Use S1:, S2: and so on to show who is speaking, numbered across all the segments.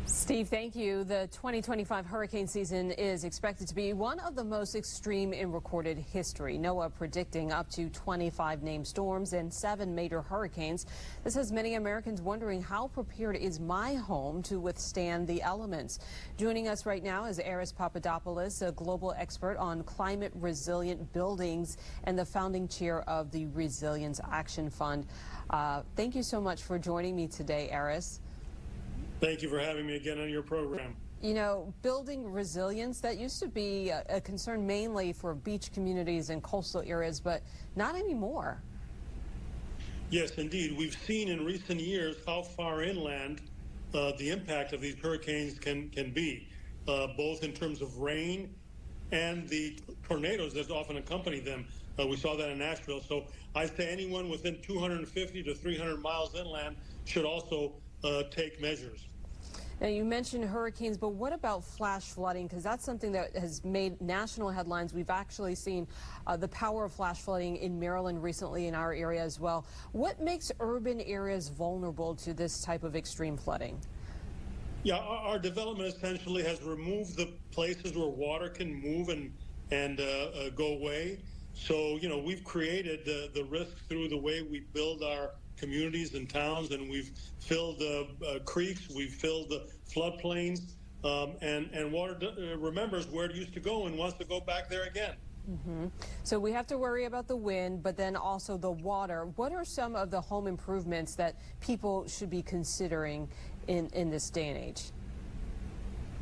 S1: Steve, thank you. The 2025 hurricane season is expected to be one of the most extreme in recorded history. NOAA predicting up to 25 named storms and 7 major hurricanes. This has many Americans wondering, how prepared is my home to withstand the elements? Joining us right now is Aris Papadopoulos, a global expert on climate resilient buildings and the founding chair of the Resilience Action Fund. Thank you so much for joining me today, Aris.
S2: Thank you for having me again on your program.
S1: You know, building resilience, that used to be a concern mainly for beach communities and coastal areas, but not anymore.
S2: Yes, indeed. We've seen in recent years how far inland the impact of these hurricanes can be, both in terms of rain and the tornadoes that often accompany them. We saw that in Nashville. So I'd say anyone within 250 to 300 miles inland should also take measures.
S1: Now, you mentioned hurricanes, but what about flash flooding? Because that's something that has made national headlines. We've actually seen the power of flash flooding in Maryland recently, in our area as well. What makes urban areas vulnerable to this type of extreme flooding?
S2: Yeah, our development essentially has removed the places where water can move and go away. So, you know, we've created the risk through the way we build our communities and towns, and we've filled creeks, we've filled the floodplains, and water remembers where it used to go and wants to go back there again.
S1: So we have to worry about the wind, but then also the water. What are some of the home improvements that people should be considering in this day and age?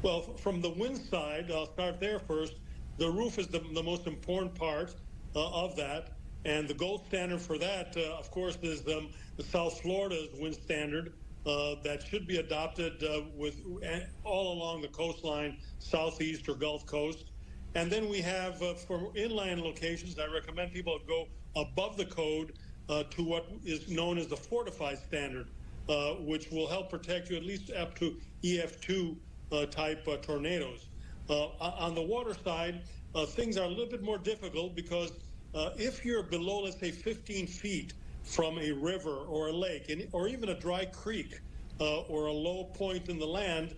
S2: Well, from the wind side, I'll start there first. The roof is the most important part of that. And the gold standard for that, of course, is the South Florida's wind standard that should be adopted with all along the coastline, southeast or Gulf Coast. And then we have, for inland locations, I recommend people go above the code to what is known as the fortified standard, which will help protect you at least up to EF2 type tornadoes. On the water side, things are a little bit more difficult because if you're below, let's say, 15 feet from a river or a lake, or even a dry creek or a low point in the land,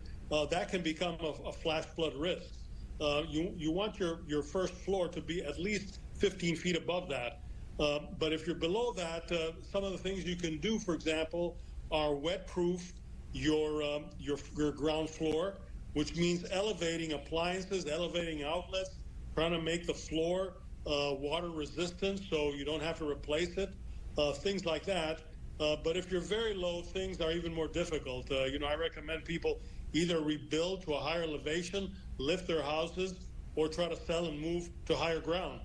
S2: that can become a flash flood risk. You want your first floor to be at least 15 feet above that. But if you're below that, some of the things you can do, for example, are wet-proof your ground floor, which means elevating appliances, elevating outlets, trying to make the floor water resistant so you don't have to replace it, things like that. But if you're very low, things are even more difficult. You know, I recommend people either rebuild to a higher elevation, lift their houses, or try to sell and move to higher ground.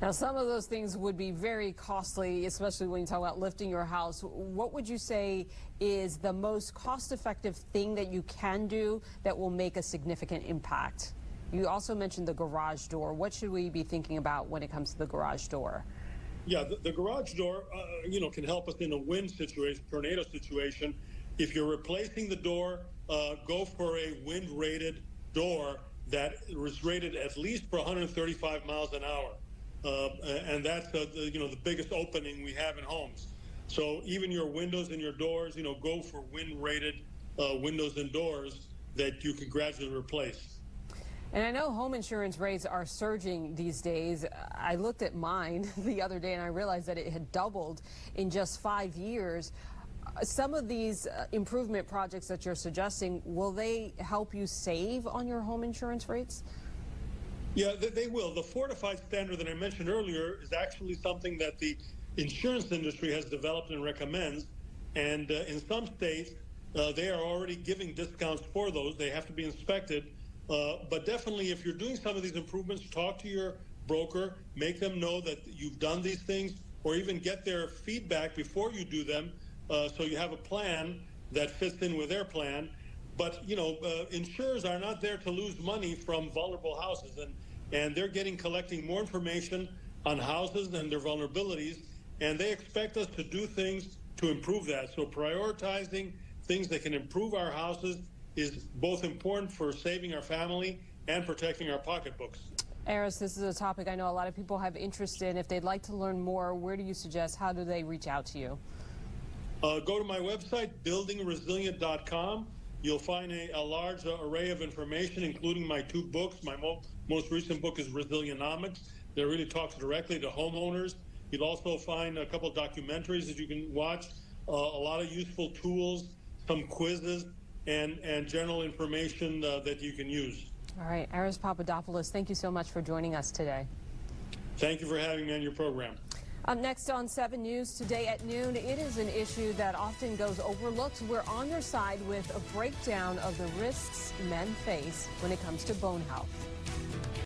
S1: Now, some of those things would be very costly, especially when you talk about lifting your house. What would you say is the most cost-effective thing that you can do that will make a significant impact? You also mentioned the garage door. What should we be thinking about when it comes to the garage door?
S2: Yeah, the garage door, you know, can help us in a wind situation, tornado situation. If you're replacing the door, go for a wind-rated door that is rated at least for 135 miles an hour. And that's, you know, the biggest opening we have in homes. So even your windows and your doors, you know, go for wind-rated windows and doors that you can gradually replace.
S1: And I know home insurance rates are surging these days. I looked at mine the other day and I realized that it had doubled in just 5 years. Some of these improvement projects that you're suggesting, will they help you save on your home insurance rates?
S2: Yeah, they will. The fortified standard that I mentioned earlier is actually something that the insurance industry has developed and recommends. And in some states, they are already giving discounts for those. They have to be inspected. But definitely, if you're doing some of these improvements, talk to your broker, make them know that you've done these things, or even get their feedback before you do them, so you have a plan that fits in with their plan. But, you know, insurers are not there to lose money from vulnerable houses, and they're collecting more information on houses and their vulnerabilities, and they expect us to do things to improve that. So prioritizing things that can improve our houses is both important for saving our family and protecting our pocketbooks.
S1: Aris, this is a topic I know a lot of people have interest in. If they'd like to learn more, where do you suggest? How do they reach out to you?
S2: Go to my website, buildingresilient.com. You'll find a large array of information, including my 2 books. My most recent book is Resilionomics, that really talks directly to homeowners. You'll also find a couple of documentaries that you can watch, a lot of useful tools, some quizzes, and general information that you can use.
S1: All right, Aris Papadopoulos, thank you so much for joining us today.
S2: Thank you for having me on your program.
S1: Up next on 7 News today at noon, it is an issue that often goes overlooked. We're on your side with a breakdown of the risks men face when it comes to bone health.